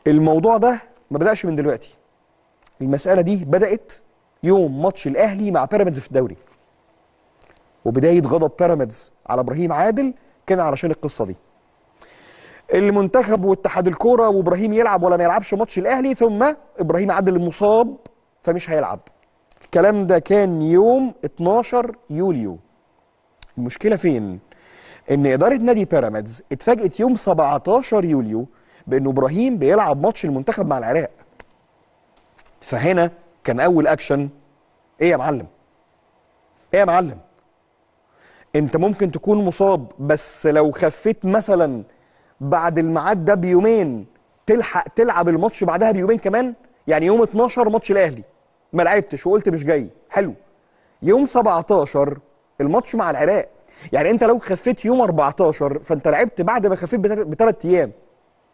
الموضوع ده ما بدأش من دلوقتي. المسألة دي بدأت يوم ماتش الأهلي مع بيراميدز في الدوري، وبداية غضب بيراميدز على إبراهيم عادل كان علشان القصة دي. المنتخب واتحاد الكورة وإبراهيم يلعب ولا ما يلعبش ماتش الأهلي، ثم إبراهيم عادل مصاب فمش هيلعب. الكلام ده كان يوم 12 يوليو. المشكلة فين؟ إن إدارة نادي بيراميدز اتفاجئت يوم 17 يوليو بإنه إبراهيم بيلعب ماتش المنتخب مع العراق. فهنا كان أول أكشن: إيه يا معلم؟ إيه يا معلم؟ أنت ممكن تكون مصاب، بس لو خفيت مثلا بعد الميعاد ده بيومين تلحق تلعب الماتش بعدها بيومين كمان. يعني يوم 12 ماتش الأهلي ما لعبتش وقلت مش جاي، حلو. يوم 17 الماتش مع العراق، يعني انت لو خفيت يوم 14 فانت لعبت بعد ما خفيت بثلاث ايام.